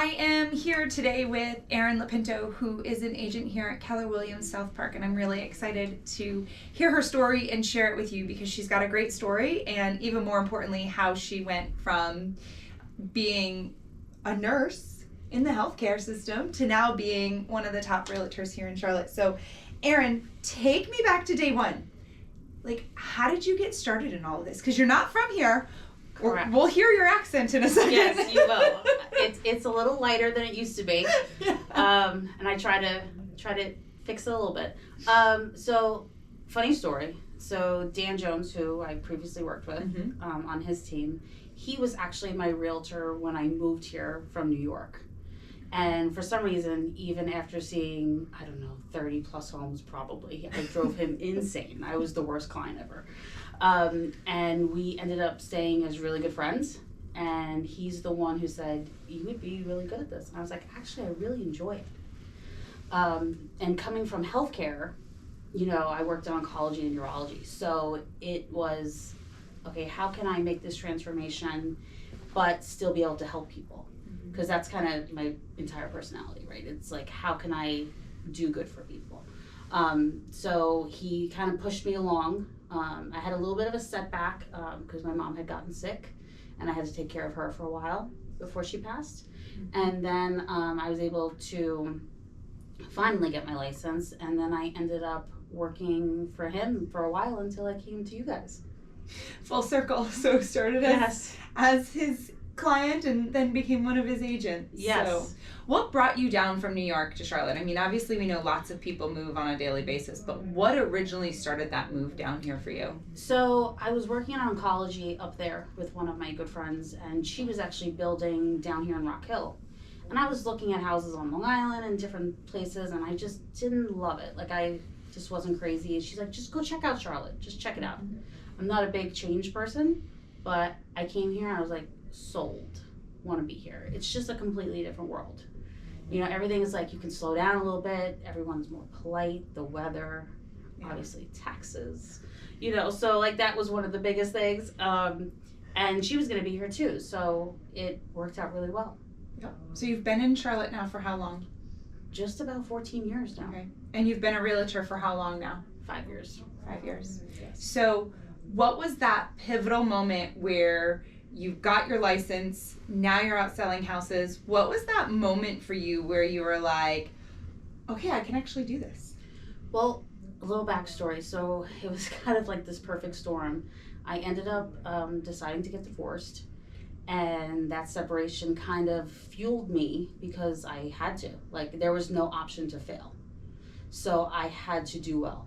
I am here today with Erin LoPinto, who is an agent here at Keller Williams SouthPark, and I'm really excited to hear her story and share it with you because she's got a great story, and even more importantly, how she went from being a nurse in the healthcare system to now being one of the top realtors here in Charlotte. So, Erin, take me back to day one. Like, how did you get started in all of this? Because you're not from here. Correct. We'll hear your accent in a second. Yes, you will. It's a little lighter than it used to be, and I try to fix it a little bit. So, funny story. So Dan Jones, who I previously worked with on his team, he was actually my realtor when I moved here from New York. And for some reason, even after seeing, 30 plus homes probably, I drove him insane. I was the worst client ever. And we ended up staying as really good friends. And he's the one who said, you would be really good at this. And I was like, actually, I really enjoy it. And coming from healthcare, I worked in oncology and urology. So it was, okay, how can I make this transformation, but still be able to help people? Because that's kind of my entire personality, right? It's like, how can I do good for people? So he kind of pushed me along. I had a little bit of a setback because my mom had gotten sick and I had to take care of her for a while before she passed. And then I was able to finally get my license, and then I ended up working for him for a while until I came to you guys. Full circle. So started as his client and then became one of his agents. Yes. So what brought you down from New York to Charlotte? I mean, obviously we know lots of people move on a daily basis, but what originally started that move down here for you? So I was working in oncology up there with one of my good friends, and she was actually building down here in Rock Hill. And I was looking at houses on Long Island and different places, and I just didn't love it. Like, I just wasn't crazy. And she's like, just go check out Charlotte. Just check it out. I'm not a big change person, but I came here and I was like, sold, want to be here. It's just a completely different world. Everything is like, you can slow down a little bit. Everyone's more polite. The weather, obviously taxes, so like that was one of the biggest things. And she was going to be here too. So it worked out really well. Yep. So you've been in Charlotte now for how long? Just about 14 years now. Okay. And you've been a realtor for how long now? 5 years. 5 years. Yes. So what was that pivotal moment where you got your license, now you're out selling houses? What was that moment for you where you were like, okay, I can actually do this? Well, a little backstory. So it was kind of like this perfect storm. I ended up deciding to get divorced, and that separation kind of fueled me because I had to. Like, there was no option to fail. So I had to do well,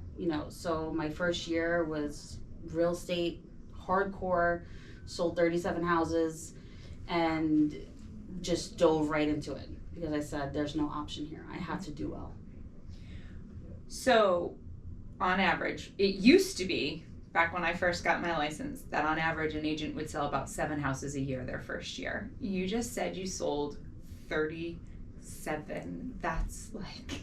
So my first year was real estate, hardcore, sold 37 houses, and just dove right into it because I said, there's no option here. I have to do well. So, on average, it used to be, back when I first got my license, that on average an agent would sell about 7 houses a year their first year. You just said you sold 37. That's like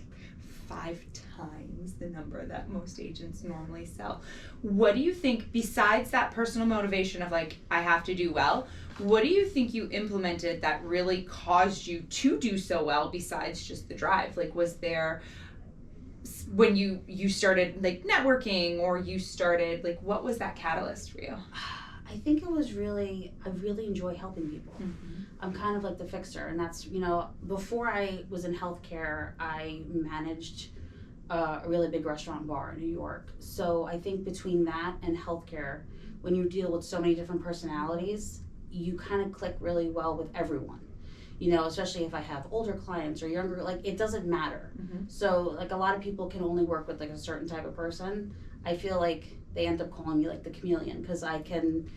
5 times the number that most agents normally sell. What do you think, besides that personal motivation of like, I have to do well, what do you think you implemented that really caused you to do so well besides just the drive? Like, was there, when you started like networking, or you started, like, what was that catalyst for you? I think it was I really enjoy helping people. I'm kind of like the fixer, and that's, before I was in healthcare, I managed a really big restaurant bar in New York. So I think between that and healthcare, when you deal with so many different personalities, you kind of click really well with everyone. Especially if I have older clients or younger, like, it doesn't matter. So like, a lot of people can only work with like a certain type of person. I feel like they end up calling me like the chameleon because I can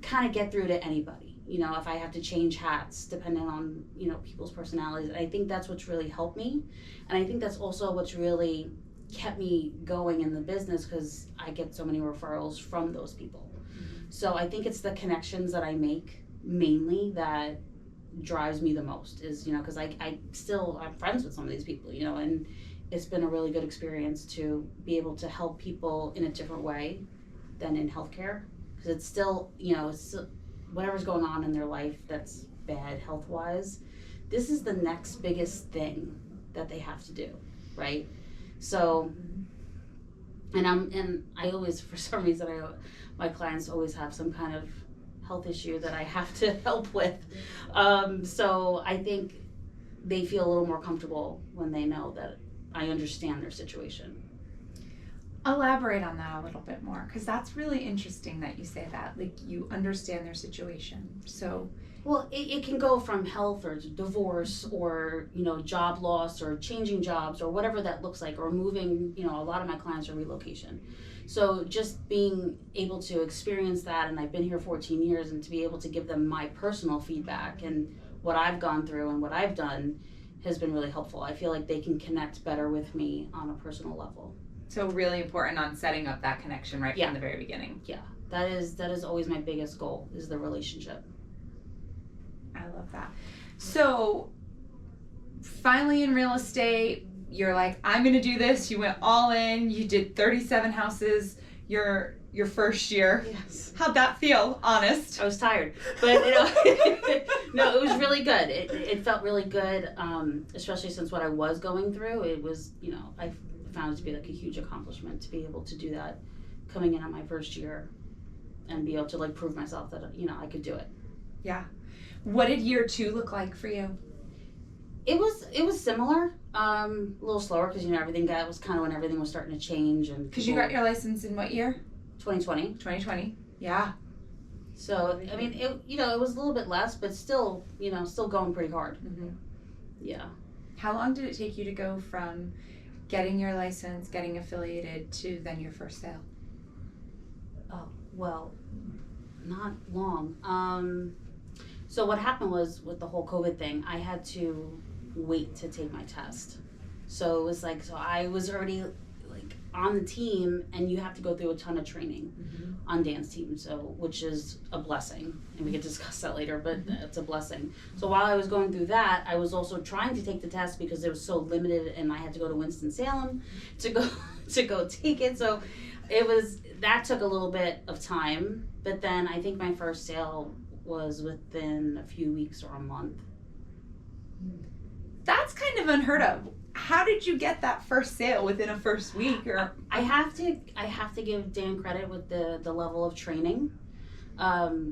kind of get through to anybody. If I have to change hats depending on, people's personalities. And I think that's what's really helped me. And I think that's also what's really kept me going in the business because I get so many referrals from those people. So I think it's the connections that I make mainly that drives me the most is, because I'm friends with some of these people, and it's been a really good experience to be able to help people in a different way than in healthcare, because it's still, whatever's going on in their life that's bad health-wise, this is the next biggest thing that they have to do, right? So, and I always, for some reason, my clients always have some kind of health issue that I have to help with. So I think they feel a little more comfortable when they know that I understand their situation. Elaborate on that a little bit more, because that's really interesting that you say that, like you understand their situation. So, well, it can go from health or divorce or, job loss or changing jobs or whatever that looks like, or moving, a lot of my clients are relocation. So just being able to experience that, and I've been here 14 years, and to be able to give them my personal feedback and what I've gone through and what I've done has been really helpful. I feel like they can connect better with me on a personal level. So really important on setting up that connection right from the very beginning. Yeah, that is always my biggest goal, is the relationship. I love that. So finally in real estate, you're like, I'm going to do this. You went all in. You did 37 houses your first year. Yes. How'd that feel? Honest. I was tired, but no, it was really good. It felt really good, especially since what I was going through. It was, I found it to be like a huge accomplishment to be able to do that coming in on my first year and be able to like prove myself that, I could do it. Yeah. What did year 2 look like for you? It was similar, a little slower because, everything was kind of when everything was starting to change. And because you got your license in what year? 2020. 2020. Yeah. So, I mean, it was a little bit less, but still, still going pretty hard. Mm-hmm. Yeah. How long did it take you to go from getting your license, getting affiliated, to then your first sale? Oh, well, not long. So what happened was, with the whole COVID thing, I had to wait to take my test. So it was like, so I was already like on the team, and you have to go through a ton of training on Dan's team, so which is a blessing, and we can discuss that later, but it's a blessing. So while I was going through that, I was also trying to take the test because it was so limited, and I had to go to Winston-Salem to go take it. So that took a little bit of time, but then I think my first sale was within a few weeks or a month. That's kind of unheard of. How did you get that first sale within a first week? Or I have to give Dan credit with the level of training.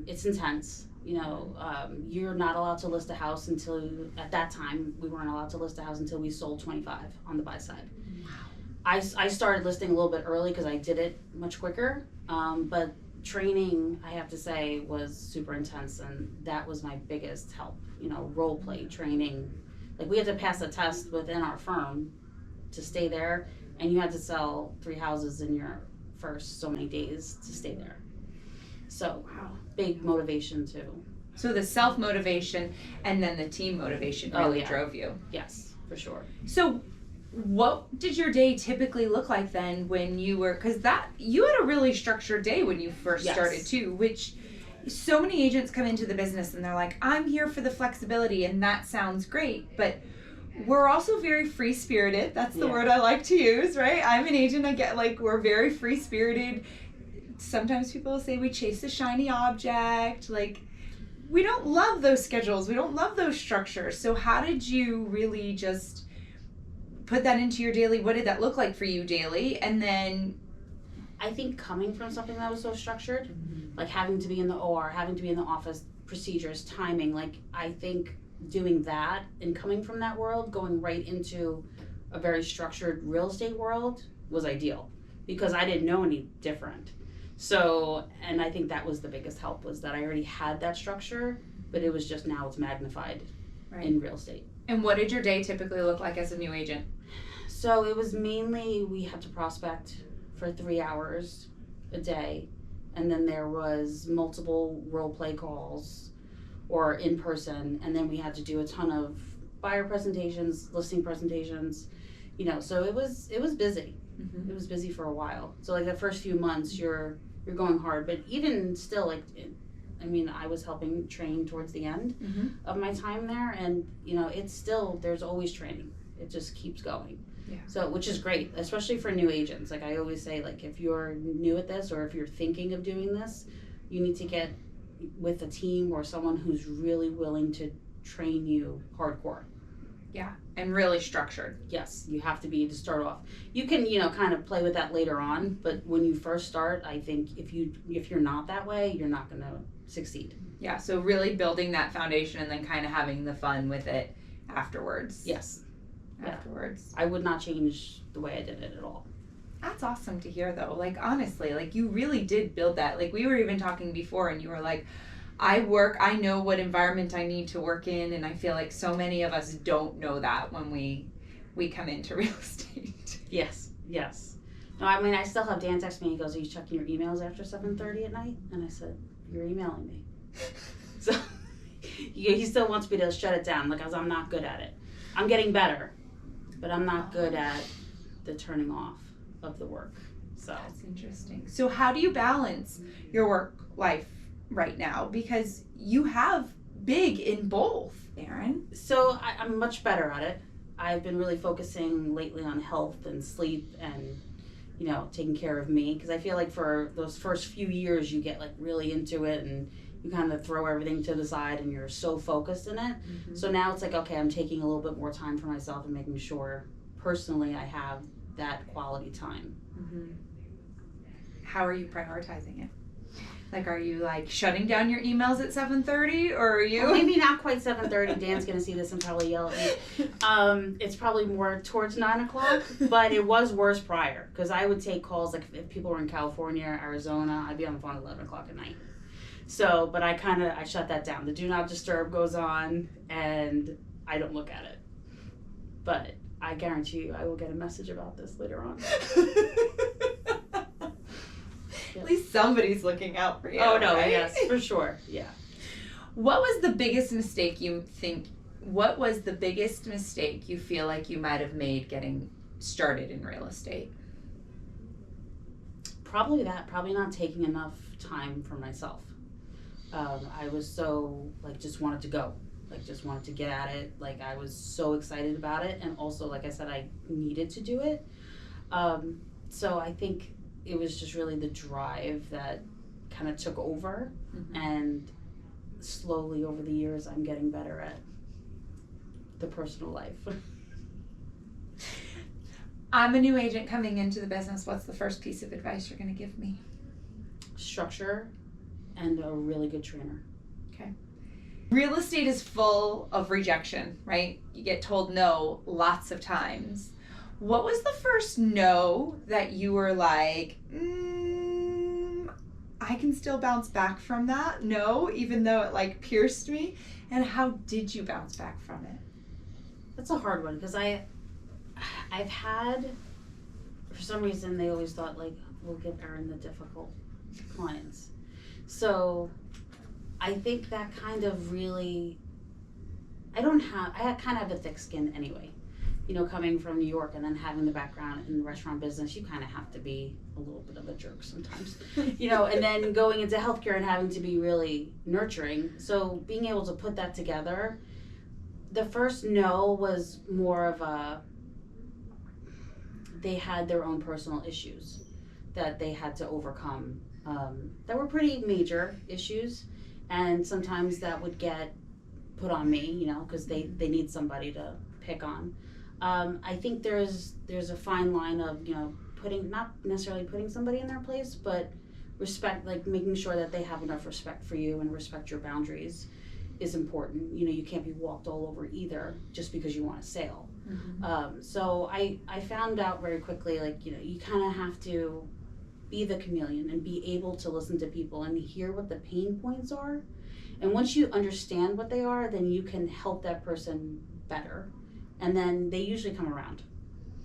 It's intense. You're not allowed to list a house until at that time we weren't allowed to list a house until we sold 25 on the buy side. Wow. I started listing a little bit early because I did it much quicker. But training, I have to say, was super intense, and that was my biggest help. Role play training. Like, we had to pass a test within our firm to stay there, and you had to sell 3 houses in your first so many days to stay there. So, big motivation too. So the self-motivation and then the team motivation really drove you. Yes, for sure. So what did your day typically look like then when you were, because you had a really structured day when you first started too, which so many agents come into the business and they're like, I'm here for the flexibility, and that sounds great, but we're also very free-spirited. That's the word I like to use, right? I'm an agent. I get like, we're very free-spirited. Sometimes people say we chase a shiny object. Like, we don't love those schedules. We don't love those structures. So how did you really just put that into your daily? What did that look like for you daily? And then I think coming from something that was so structured, like having to be in the OR, having to be in the office, procedures, timing, like I think doing that and coming from that world, going right into a very structured real estate world was ideal because I didn't know any different. So, and I think that was the biggest help, was that I already had that structure, but it was just now it's magnified in real estate. And what did your day typically look like as a new agent? So it was mainly, we had to prospect for 3 hours a day, and then there was multiple role play calls or in person, and then we had to do a ton of buyer presentations, listing presentations, so it was busy. It was busy for a while. So like the first few months you're going hard, but even still, like, I was helping train towards the end of my time there, and it's still, there's always training. It just keeps going. Yeah. So, which is great, especially for new agents. Like I always say, like if you're new at this or if you're thinking of doing this, you need to get with a team or someone who's really willing to train you hardcore. Yeah, and really structured. Yes, you have to be to start off. You can, kind of play with that later on, but when you first start, I think if you're not that way, you're not going to succeed. Yeah, so really building that foundation and then kind of having the fun with it afterwards. Yes. Afterwards. I would not change the way I did it at all. That's awesome to hear, though. Like, honestly, like, you really did build that. Like, we were even talking before, and you were like, I know what environment I need to work in, and I feel like so many of us don't know that when we come into real estate. Yes. No, I mean, I still have Dan text me, he goes, are you checking your emails after 7:30 at night? And I said, you're emailing me. So, he still wants me to shut it down, because I'm not good at it. I'm getting better, but I'm not good at the turning off of the work. So that's interesting. So how do you balance your work life right now? Because you have big in both, Erin. So I'm much better at it. I've been really focusing lately on health and sleep and, taking care of me. Because I feel like for those first few years, you get like really into it and you kind of throw everything to the side and you're so focused in it. Mm-hmm. So now it's like, okay, I'm taking a little bit more time for myself and making sure personally I have that quality time. Mm-hmm. How are you prioritizing it? Like, are you like shutting down your emails at 7:30, or are you? Well, maybe not quite 7:30. Dan's gonna see this and probably yell at me. It's probably more towards 9 o'clock, but it was worse prior because I would take calls like if people were in California, Arizona, I'd be on the phone at 11 o'clock at night. So, but I shut that down. The do not disturb goes on, and I don't look at it. But I guarantee you, I will get a message about this later on. At least somebody's looking out for you. Oh no, right? yes, for sure. Yeah. What was the biggest mistake you feel like you might have made getting started in real estate? Probably not taking enough time for myself. I was so just wanted to go, just wanted to get at it. I was so excited about it, and also like I said, I needed to do it. So I think it was just really the drive that kind of took over, mm-hmm. and slowly over the years I'm getting better at the personal life. I'm a new agent coming into the business. What's the first piece of advice you're going to give me? Structure and a really good trainer. Okay. Real estate is full of rejection, right? You get told no lots of times. What was the first no that you were like, I can still bounce back from that? No, even though it pierced me? And how did you bounce back from it? That's a hard one because I've had, for some reason, they always thought we'll give Erin the difficult clients. So I think that kind of really, I kind of have a thick skin anyway. Coming from New York and then having the background in the restaurant business, you kind of have to be a little bit of a jerk sometimes, and then going into healthcare and having to be really nurturing. So being able to put that together, the first no was more of they had their own personal issues that they had to overcome, that were pretty major issues. And sometimes that would get put on me, because they need somebody to pick on. I think there's a fine line of, not necessarily putting somebody in their place, but respect, making sure that they have enough respect for you and respect your boundaries is important. You can't be walked all over either just because you want a sale. Mm-hmm. So I found out very quickly, you kind of have to be the chameleon and be able to listen to people and hear what the pain points are. And once you understand what they are, then you can help that person better. And then they usually come around.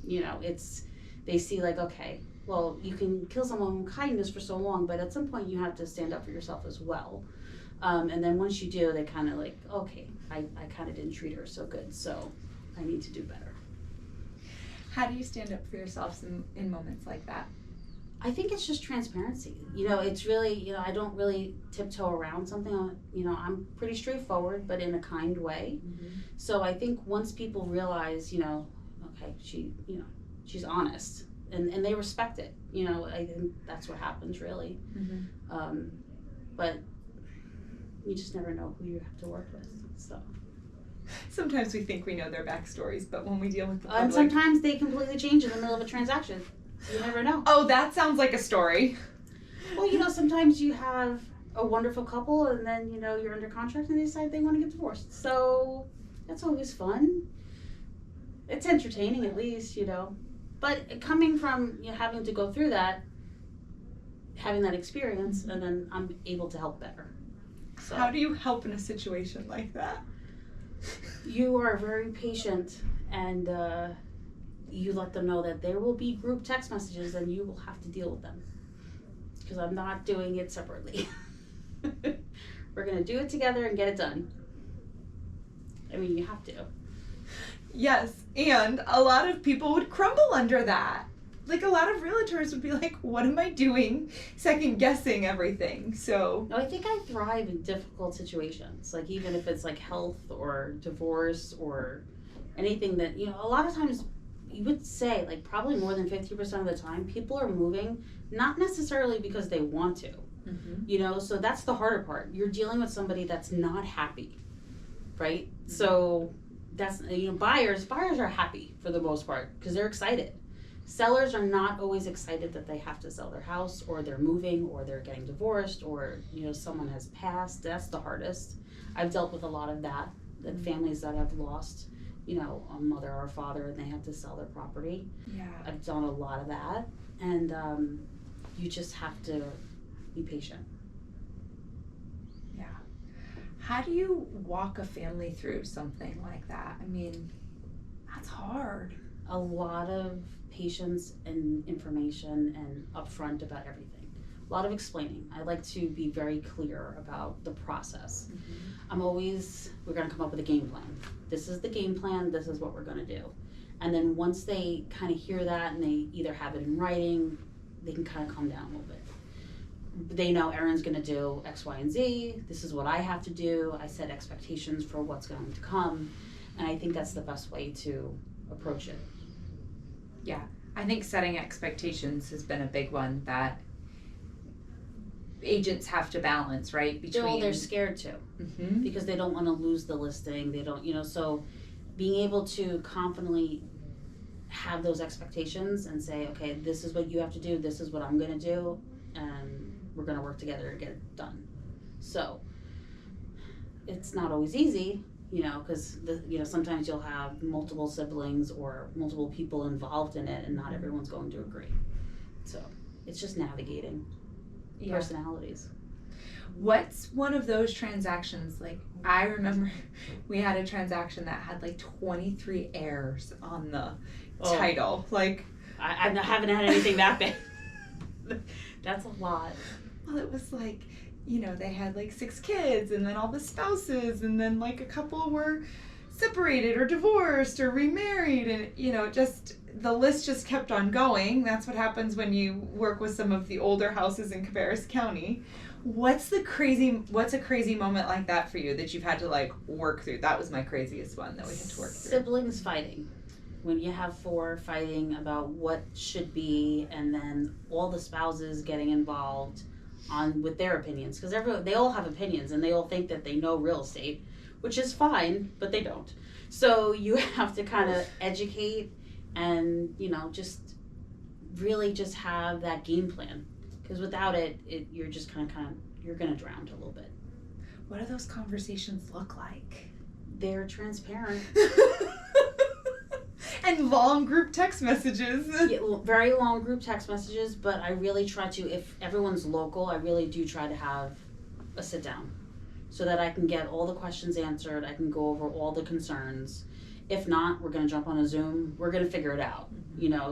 They see okay, well, you can kill someone with kindness for so long, but at some point you have to stand up for yourself as well. And then once you do, they kind of okay, I kind of didn't treat her so good, so I need to do better. How do you stand up for yourselves in moments like that? I think it's just transparency. It's really, I don't really tiptoe around something. I'm pretty straightforward, but in a kind way. Mm-hmm. So I think once people realize, okay, she's honest, and they respect it. I think that's what happens really. Mm-hmm. But you just never know who you have to work with. So Sometimes we think we know their backstories, but when we deal with the public... And sometimes they completely change in the middle of a transaction. You never know. Oh, that sounds like a story. Well, sometimes you have a wonderful couple and then, you're under contract and they decide they want to get divorced. So that's always fun. It's entertaining at least, But coming from having to go through that, having that experience, and then I'm able to help better. So how do you help in a situation like that? You are very patient, and you let them know that there will be group text messages and you will have to deal with them. Because I'm not doing it separately. We're going to do it together and get it done. I mean, you have to. Yes, and a lot of people would crumble under that. Like, a lot of realtors would be like, what am I doing? Second guessing everything. So No, I think I thrive in difficult situations. Like, even if it's like health or divorce or anything that, a lot of times you would say, like, probably more than 50% of the time, people are moving not necessarily because they want to. Mm-hmm. So that's the harder part. You're dealing with somebody that's not happy, right? Mm-hmm. So that's, buyers are happy for the most part because they're excited. Sellers are not always excited that they have to sell their house, or they're moving, or they're getting divorced, or someone has passed. That's the hardest. I've dealt with a lot of that families that have lost a mother or a father and they have to sell their property. Yeah. I've done a lot of that, and you just have to be patient. Yeah. How do you walk a family through something like that? I mean, that's hard. A lot of patience and information and upfront about everything. A lot of explaining. I like to be very clear about the process. Mm-hmm. We're going to come up with a game plan. This is the game plan, this is what we're going to do. And then once they kind of hear that and they either have it in writing, they can kind of calm down a little bit. They know Erin's going to do X, Y, and Z. This is what I have to do. I set expectations for what's going to come. And I think that's the best way to approach it. Yeah, I think setting expectations has been a big one that agents have to balance, right? They're scared to, mm-hmm. because they don't want to lose the listing. They don't, so being able to confidently have those expectations and say, okay, this is what you have to do, this is what I'm going to do, and we're going to work together to get it done. So it's not always easy. Because sometimes you'll have multiple siblings or multiple people involved in it, and not everyone's going to agree. So it's just navigating personalities. What's one of those transactions? Like, I remember we had a transaction that had like 23 heirs on the title. Like, I haven't had anything that big. That's a lot. Well, it was like, they had like 6 kids, and then all the spouses, and then like a couple were separated or divorced or remarried, and the list just kept on going. That's what happens when you work with some of the older houses in Cabarrus County. What's a crazy moment like that for you that you've had to like work through? That was my craziest one that we had to work through. Siblings fighting. When you have 4 fighting about what should be, and then all the spouses getting involved with their opinions, because they all have opinions and they all think that they know real estate, which is fine, but they don't. So you have to kind of educate and just really just have that game plan, because without it you're just kind of you're gonna drown a little bit. What do those conversations look like? They're transparent. And long group text messages. Yeah, very long group text messages, but I really try to, if everyone's local, I really do try to have a sit down so that I can get all the questions answered. I can go over all the concerns. If not, we're going to jump on a Zoom. We're going to figure it out,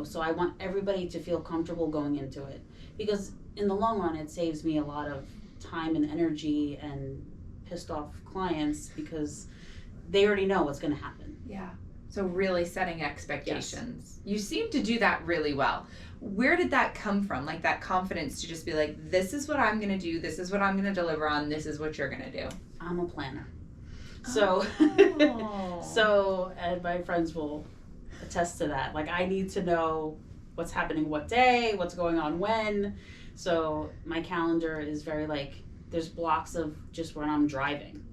So I want everybody to feel comfortable going into it, because in the long run, it saves me a lot of time and energy and pissed off clients because they already know what's going to happen. Yeah. So really setting expectations. Yes. You seem to do that really well. Where did that come from? Like that confidence to just be like, this is what I'm going to do. This is what I'm going to deliver on. This is what you're going to do. I'm a planner. So, and my friends will attest to that. Like, I need to know what's happening what day, what's going on when. So my calendar is very there's blocks of just when I'm driving.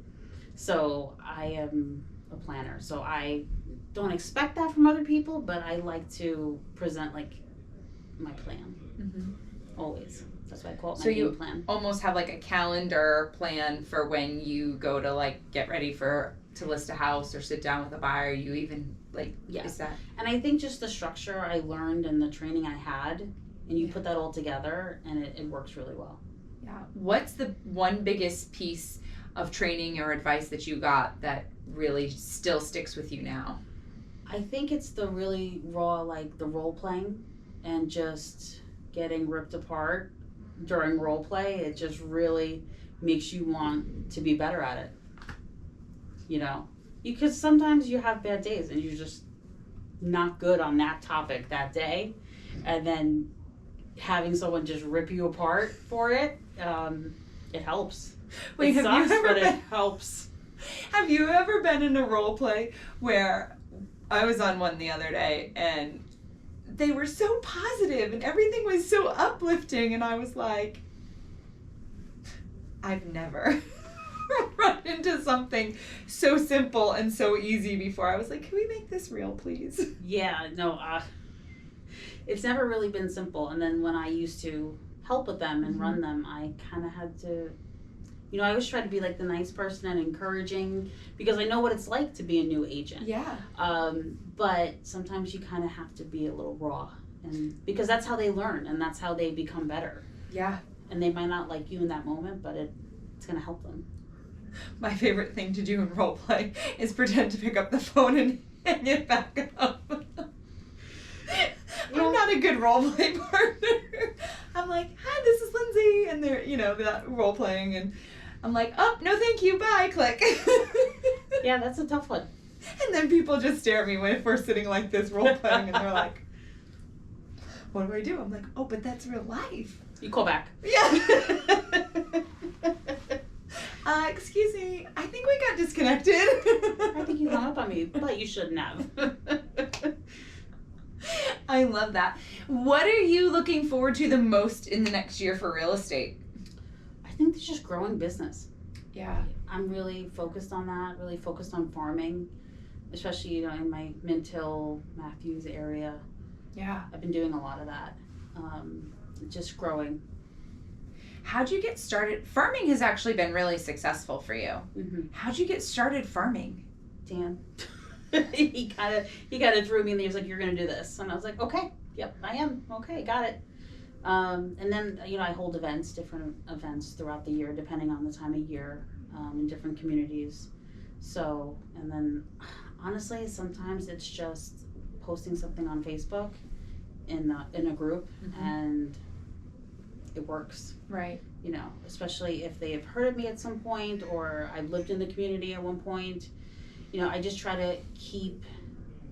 So I am a planner. So I don't expect that from other people, but I like to present like my plan. Always. That's why I call it my game plan. Almost have like a calendar plan for when you go to like get ready to list a house or sit down with a buyer. You even like, is that? And I think just the structure I learned and the training I had, and you put that all together, and it works really well. Yeah. What's the one biggest piece of training or advice that you got that really still sticks with you now? I think it's the really raw, like the role playing and just getting ripped apart during role play. It just really makes you want to be better at it. You know, because sometimes you have bad days and you're just not good on that topic that day, and then having someone just rip you apart for it, it helps. Wait, it sucks, but it helps. Have you ever been in a role play where I was on one the other day and they were so positive and everything was so uplifting, and I was like, I've never run into something so simple and so easy before. I was like, can we make this real, please? Yeah, no, it's never really been simple. And then when I used to help with them and run them, I kind of had to, I always try to be like the nice person and encouraging, because I know what it's like to be a new agent. Yeah. But sometimes you kind of have to be a little raw, and because that's how they learn and that's how they become better. Yeah. And they might not like you in that moment, but it's going to help them. My favorite thing to do in role play is pretend to pick up the phone and hang it back up. I'm not a good role play partner. I'm like, hi, this is Lindsay, and they're, that role playing, and I'm like, oh, no thank you, bye, click. Yeah, that's a tough one. And then people just stare at me if we're sitting like this role playing, and they're like, what do I do? I'm like, oh, but that's real life. You call back. Yeah. Excuse me, I think we got disconnected. I think you hung up on me, but you shouldn't have. I love that. What are you looking forward to the most in the next year for real estate? I think it's just growing business. Yeah. I'm really focused on that, really focused on farming, especially, in my Mint Hill, Matthews area. Yeah. I've been doing a lot of that. Just growing. How'd you get started? Farming has actually been really successful for you. Mm-hmm. How'd you get started farming? Dan. he kind of threw me, and he was like, you're going to do this. And I was like, okay, yep, I am. Okay, got it. And then, I hold different events throughout the year, depending on the time of year, in different communities. So, and then honestly, sometimes it's just posting something on Facebook in a group, and it works. Right. Especially if they have heard of me at some point, or I've lived in the community at one point. I just try to keep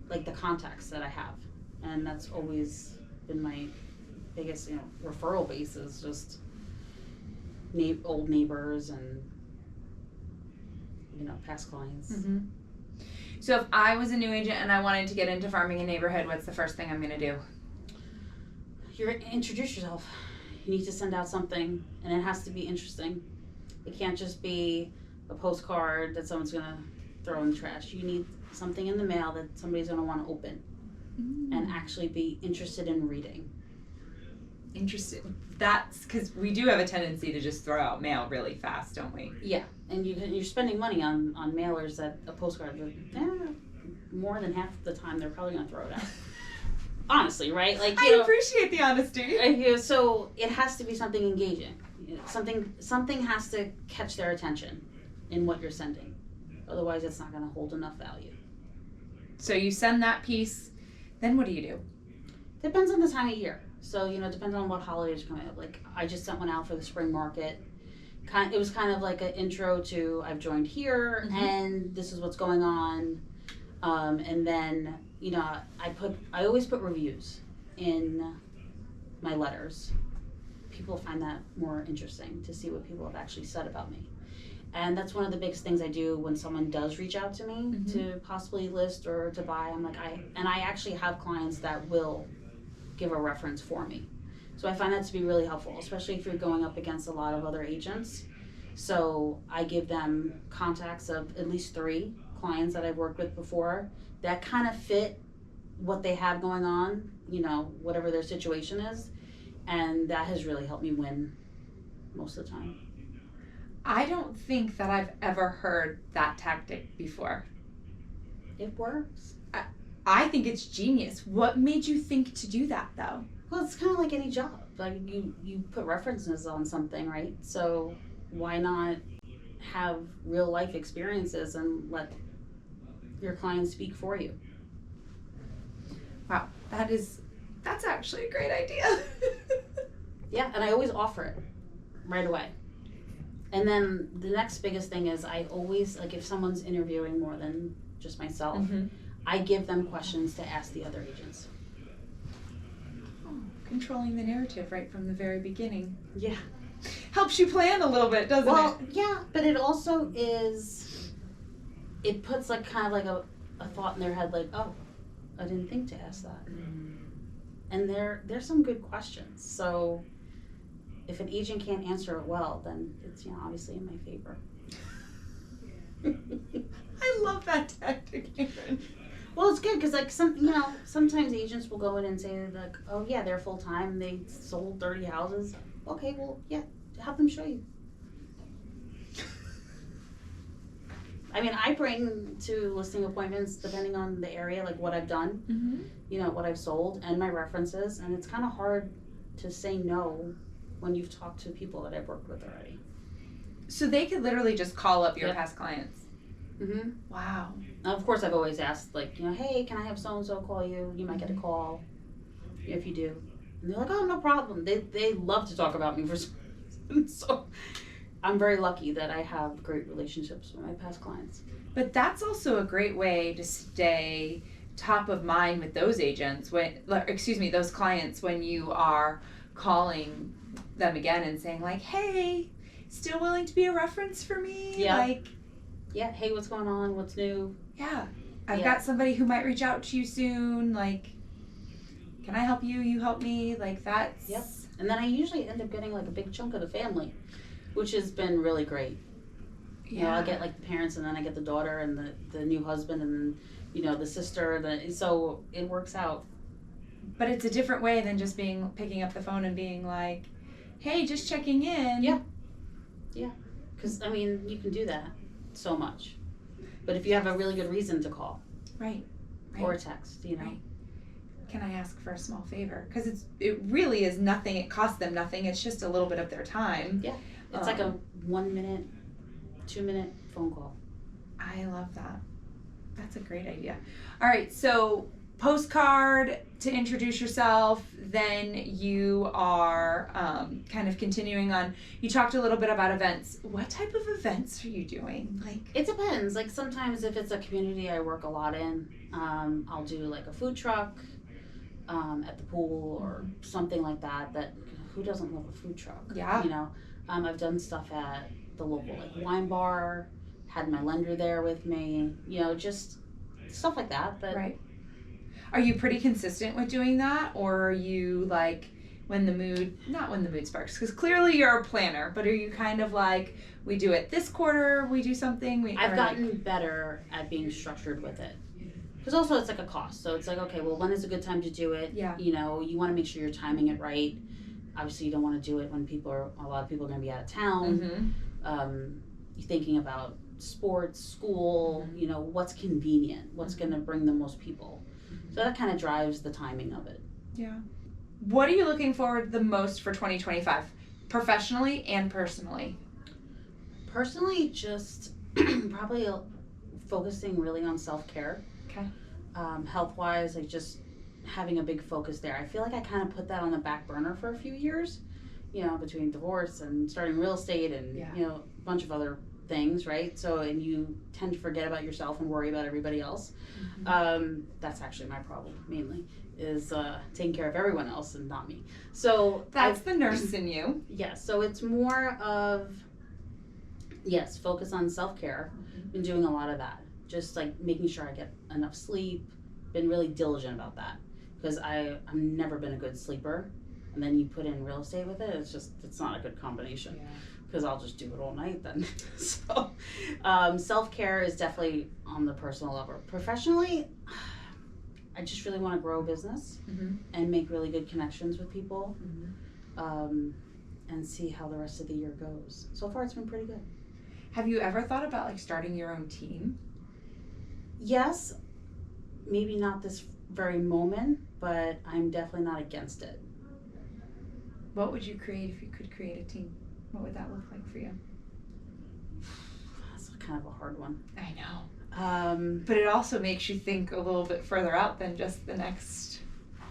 like the contacts that I have, and that's always been my biggest referral base, is just old neighbors and past clients. Mm-hmm. So if I was a new agent and I wanted to get into farming a neighborhood, what's the first thing I'm going to do? You're introduce yourself. You need to send out something, and it has to be interesting. It can't just be a postcard that someone's going to throw in the trash. You need something in the mail that somebody's going to want to open and actually be interested in reading. Interested. That's because we do have a tendency to just throw out mail really fast, don't we? Yeah, and you're spending money on mailers that a postcard, more than half the time they're probably going to throw it out. Honestly, right? Like, I appreciate the honesty. So it has to be something engaging. Something has to catch their attention in what you're sending. Otherwise, it's not going to hold enough value. So you send that piece, then what do you do? Depends on the time of year. So, depends on what holidays are coming up. Like, I just sent one out for the spring market. It was kind of like an intro to, I've joined here, and this is what's going on. And then, I always put reviews in my letters. People find that more interesting to see what people have actually said about me. And that's one of the biggest things I do when someone does reach out to me to possibly list or to buy. I'm like, I actually have clients that will give a reference for me. So I find that to be really helpful, especially if you're going up against a lot of other agents. So I give them contacts of at least 3 clients that I've worked with before that kind of fit what they have going on, you know, whatever their situation is. And that has really helped me win most of the time. I don't think that I've ever heard that tactic before. It works. I think it's genius. What made you think to do that, though? Well, it's kind of like any job. Like you put references on something, right? So why not have real life experiences and let your clients speak for you? Wow, that's actually a great idea. Yeah, and I always offer it right away. And then the next biggest thing is I always, like, if someone's interviewing more than just myself, I give them questions to ask the other agents. Oh, controlling the narrative right from the very beginning. Yeah. Helps you plan a little bit, doesn't it? Well, yeah, but it also it puts like kind of like a thought in their head, like, oh, I didn't think to ask that. And there's some good questions. So if an agent can't answer it well, then it's, you know, obviously in my favor. I love that tactic, Erin. Well, it's good because, like, sometimes agents will go in and say, like, oh yeah, they're full time, they sold 30 houses. Okay, well, yeah, have them show you. I mean, I bring to listing appointments, depending on the area, like what I've done, you know, what I've sold, and my references, and it's kind of hard to say no when you've talked to people that I've worked with already. So they could literally just call up your past clients. Wow. Now, of course, I've always asked, like, you know, hey, can I have so-and-so call you? You might get a call if you do. And they're like, oh, no problem. They love to talk about me for some reason. So I'm very lucky that I have great relationships with my past clients. But that's also a great way to stay top of mind with those agents, those clients, when you are calling them again and saying, like, hey, still willing to be a reference for me? Yeah. Like, yeah, hey, what's going on? What's new? Yeah. I've got somebody who might reach out to you soon. Like, can I help you? You help me? Like, that's... Yep. And then I usually end up getting, like, a big chunk of the family, which has been really great. Yeah. You know, I get, like, the parents, and then I get the daughter and the new husband, and then, you know, the sister. So it works out. But it's a different way than just picking up the phone and being like, hey, just checking in. Yeah. Yeah. Because, I mean, you can do that so much. But if you have a really good reason to call. Right. Or a text, you know. Right. Can I ask for a small favor? Because it really is nothing. It costs them nothing. It's just a little bit of their time. Yeah. It's like a 1 minute, 2 minute phone call. I love that. That's a great idea. All right. So postcard to introduce yourself. Then you are kind of continuing on. You talked a little bit about events. What type of events are you doing? Like, it depends. Like, sometimes if it's a community I work a lot in, I'll do like a food truck at the pool or something like that. That who doesn't love a food truck? Yeah. You know, I've done stuff at the local like wine bar. Had my lender there with me. You know, just stuff like that. But right. Are you pretty consistent with doing that, or are you like not when the mood sparks? Because clearly you're a planner, but are you kind of like, we do it this quarter, we do something? I've gotten better at being structured with it. Because also it's like a cost. So it's like, okay, well, when is a good time to do it? Yeah. You know, you want to make sure you're timing it right. Obviously, you don't want to do it when a lot of people are going to be out of town. You're thinking about sports, school, you know, what's convenient, what's going to bring the most people. So that kind of drives the timing of it. Yeah. What are you looking forward the most for 2025, professionally and personally? Personally, just probably focusing really on self-care. Okay. Health-wise, like just having a big focus there. I feel like I kind of put that on the back burner for a few years, you know, between divorce and starting real estate and, you know, a bunch of other things, right? So, and you tend to forget about yourself and worry about everybody else. That's actually my problem, mainly, is taking care of everyone else and not me. So that's the nurse in you. Yes. So it's more of, focus on self-care. Been doing a lot of that. Just like making sure I get enough sleep. Been really diligent about that because I've never been a good sleeper. And then you put in real estate with it, it's not a good combination. because I'll just do it all night then. So self-care is definitely on the personal level. Professionally, I just really want to grow a business and make really good connections with people, and see how the rest of the year goes. So far, it's been pretty good. Have you ever thought about like starting your own team? Yes, maybe not this very moment, but I'm definitely not against it. What would you create if you could create a team? What would that look like for you? That's kind of a hard one. I know. But it also makes you think a little bit further out than just the next.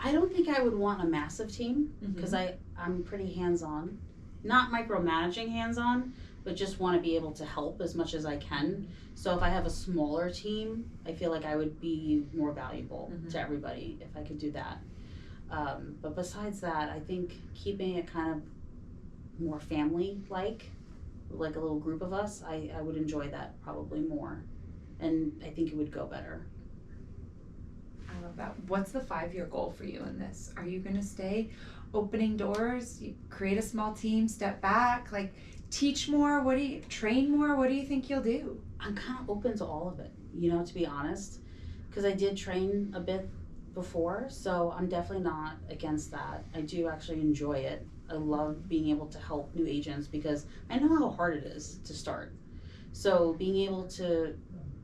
I don't think I would want a massive team because I'm pretty hands-on. Not micromanaging hands-on, but just want to be able to help as much as I can. So if I have a smaller team, I feel like I would be more valuable to everybody if I could do that. But besides that, I think keeping it kind of more family-like, like a little group of us, I would enjoy that probably more. And I think it would go better. I love that. What's the 5-year goal for you in this? Are you going to stay opening doors, you create a small team, step back, like teach more? Train more? What do you think you'll do? I'm kind of open to all of it, to be honest, because I did train a bit before, so I'm definitely not against that. I do actually enjoy it. I love being able to help new agents because I know how hard it is to start. So being able to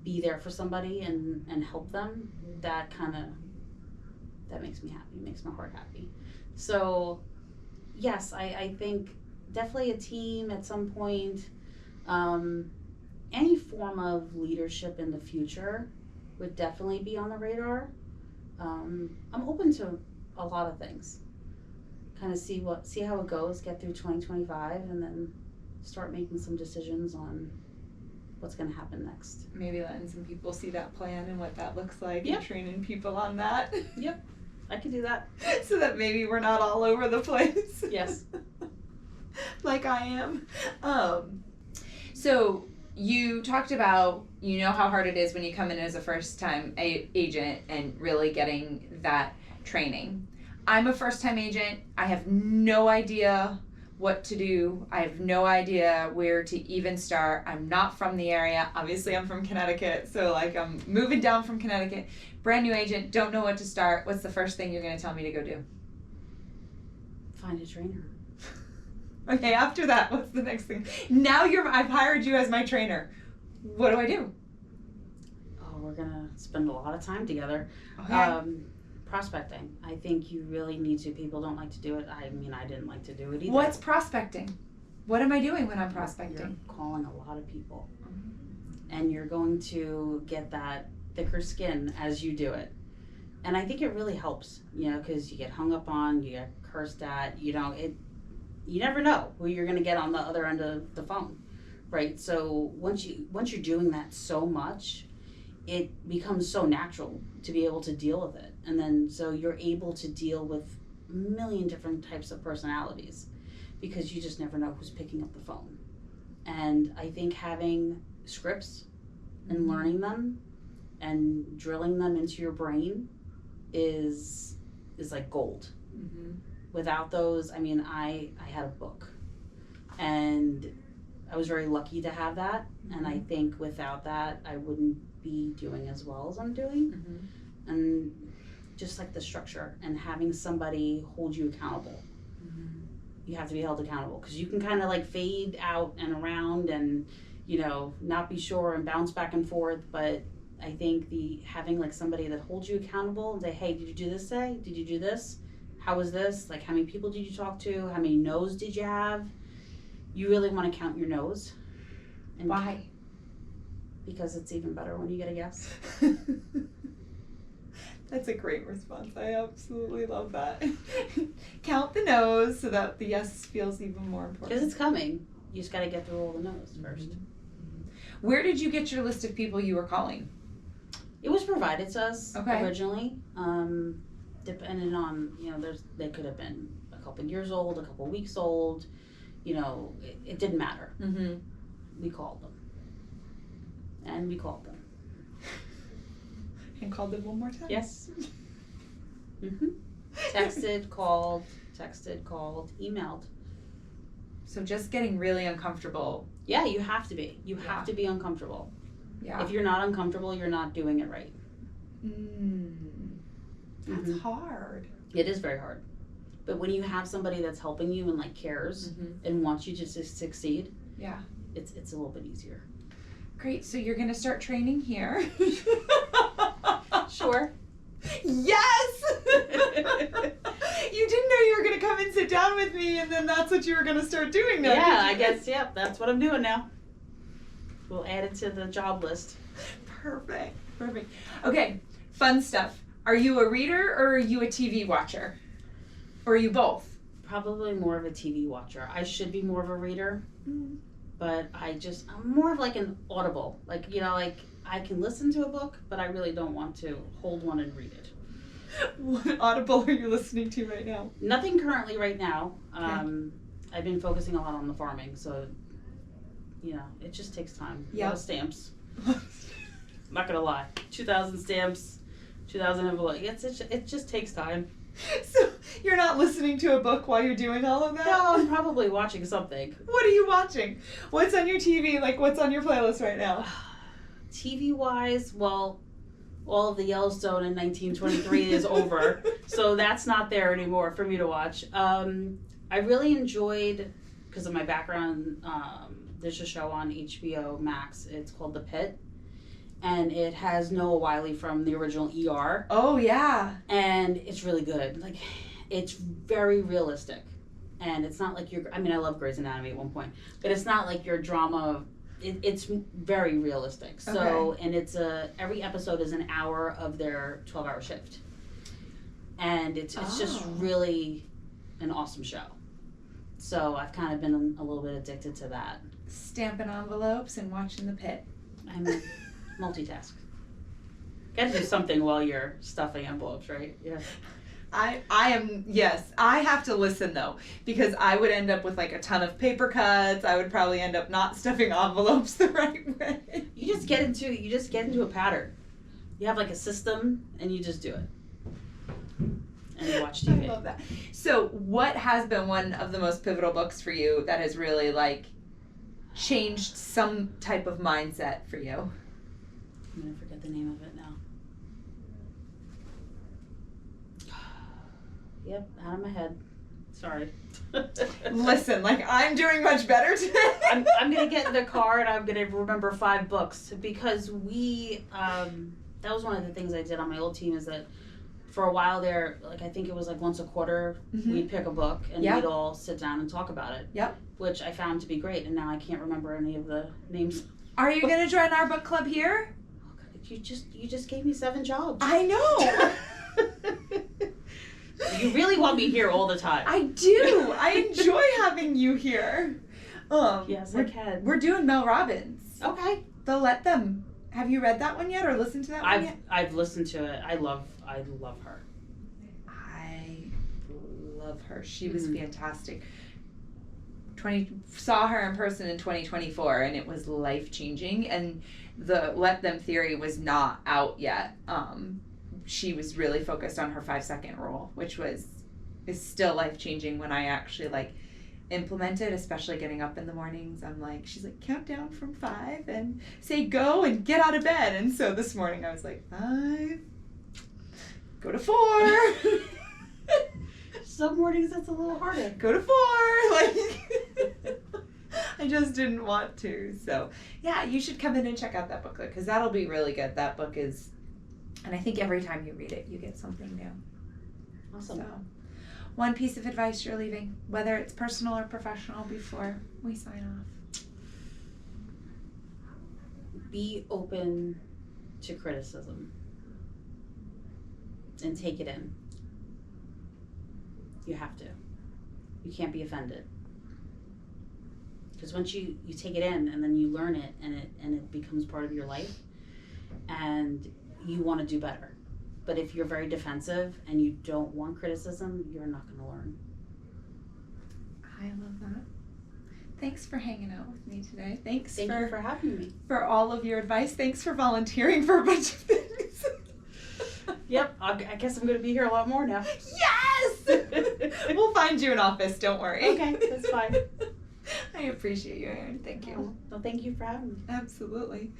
be there for somebody and help them, that makes me happy, makes my heart happy. So yes, I think definitely a team at some point. Any form of leadership in the future would definitely be on the radar. I'm open to a lot of things. Kind of see how it goes, get through 2025, and then start making some decisions on what's going to happen next. Maybe letting some people see that plan and what that looks like, Yep. and training people on that. Yep, I could do that. So that maybe we're not all over the place. Yes. Like I am. So you talked about, how hard it is when you come in as a first-time agent and really getting that training. I'm a first-time agent. I have no idea what to do. I have no idea where to even start. I'm not from the area. Obviously, I'm from Connecticut, so I'm moving down from Connecticut. Brand new agent, don't know what to start. What's the first thing you're going to tell me to go do? Find a trainer. Okay, after that, what's the next thing? Now I've hired you as my trainer. What do I do? Oh, we're gonna spend a lot of time together. Okay. Prospecting. I think you really need to. People don't like to do it. I mean, I didn't like to do it either. What's prospecting? What am I doing when I'm prospecting? You're calling a lot of people. And you're going to get that thicker skin as you do it. And I think it really helps, because you get hung up on, you get cursed at, you never know who you're going to get on the other end of the phone, right? So once you're doing that so much, it becomes so natural to be able to deal with it. And then so you're able to deal with a million different types of personalities because you just never know who's picking up the phone. And I think having scripts and learning them and drilling them into your brain is like gold. Mm-hmm. Without those, I had a book, and I was very lucky to have that. And I think without that, I wouldn't be doing as well as I'm doing. Mm-hmm. And just like the structure and having somebody hold you accountable. Mm-hmm. You have to be held accountable because you can kind of fade out and around and not be sure and bounce back and forth. But I think having somebody that holds you accountable and say, hey, did you do this today? Did you do this? How was this? How many people did you talk to? How many no's did you have? You really want to count your no's. And why? Because it's even better when you get a yes. That's a great response. I absolutely love that. Count the no's so that the yes feels even more important. Because it's coming. You just got to get through all the no's first. Mm-hmm. Where did you get your list of people you were calling? It was provided to us originally. Depending on, they could have been a couple years old, a couple weeks old. It didn't matter. Mm-hmm. We called them. And we called them. And called them one more time? Yes. Mm-hmm. Texted, called, emailed. So just getting really uncomfortable. Yeah, you have to be. You have to be uncomfortable. Yeah. If you're not uncomfortable, you're not doing it right. That's hard. It is very hard. But when you have somebody that's helping you and like cares and wants you to succeed, it's a little bit easier. Great. So you're going to start training here. Sure. Yes! You didn't know you were going to come and sit down with me, and then that's what you were going to start doing now. Yeah, I guess, that's what I'm doing now. We'll add it to the job list. Perfect. Okay, fun stuff. Are you a reader or are you a TV watcher? Or are you both? Probably more of a TV watcher. I should be more of a reader, but I'm more of like an audible. Like, like I can listen to a book, but I really don't want to hold one and read it. What Audible are you listening to right now? Nothing currently right now. I've been focusing a lot on the farming, so it just takes time. A lot of stamps. I'm not gonna lie. 2,000 stamps, 2,000 envelopes. It just takes time. So you're not listening to a book while you're doing all of that? No, I'm probably watching something. What are you watching? What's on your TV? Like, what's on your playlist right now? TV-wise, well, all of the Yellowstone in 1923 is over, so that's not there anymore for me to watch. I really enjoyed, because of my background, there's a show on HBO Max. It's called The Pit, and it has Noah Wyle from the original ER. Oh, yeah. And it's really good. Like, it's very realistic. And it's not like I love Grey's Anatomy at one point, but it's not like your drama. It's very realistic. So, and it's every episode is an hour of their 12-hour shift. And it's just really an awesome show. So I've kind of been a little bit addicted to that. Stamping envelopes and watching The Pit. I'm multitask. Got to do something while you're stuffing envelopes, right? Yeah. I am, yes. I have to listen, though, because I would end up with, like, a ton of paper cuts. I would probably end up not stuffing envelopes the right way. You just get into a pattern. You have, like, a system, and you just do it. And you watch TV. I love that. So what has been one of the most pivotal books for you that has really, like, changed some type of mindset for you? I'm going to forget the name of it now. Yep, out of my head. Sorry. Listen, like, I'm doing much better today. I'm going to get in the car and I'm going to remember 5 books because that was one of the things I did on my old team is that for a while there, like, I think it was like once a quarter, we'd pick a book and we'd all sit down and talk about it. Yep. Which I found to be great, and now I can't remember any of the names. Are you going to join our book club here? Oh, God, you just gave me 7 jobs. I know. You really want me here all the time. I do. I enjoy having you here. Yes, I can. We're doing Mel Robbins. Okay. The Let Them. Have you read that one yet or listened to that one yet? I've listened to it. I love her. I love her. She was fantastic. Saw her in person in 2024 and it was life-changing, and the Let Them theory was not out yet. She was really focused on her 5-second rule, which is still life-changing when I actually implement it, especially getting up in the mornings. She's like, count down from 5 and say go and get out of bed. And so this morning I was like, 5, go to 4. Some mornings that's a little harder. Go to 4. I just didn't want to. So yeah, you should come in and check out that book because that'll be really good. That book is, and I think every time you read it, you get something new. Awesome. So, one piece of advice you're leaving, whether it's personal or professional, before we sign off. Be open to criticism and take it in. You have to. You can't be offended. Because once you take it in and then you learn it and it becomes part of your life and you want to do better. But if you're very defensive and you don't want criticism, you're not going to learn. I love that. Thanks for hanging out with me today. Thank you for having me. For all of your advice. Thanks for volunteering for a bunch of things. Yep, I guess I'm going to be here a lot more now. Yes! We'll find you an office, don't worry. Okay, that's fine. appreciate you, Erin. Thank you. Well, thank you for having me. Absolutely.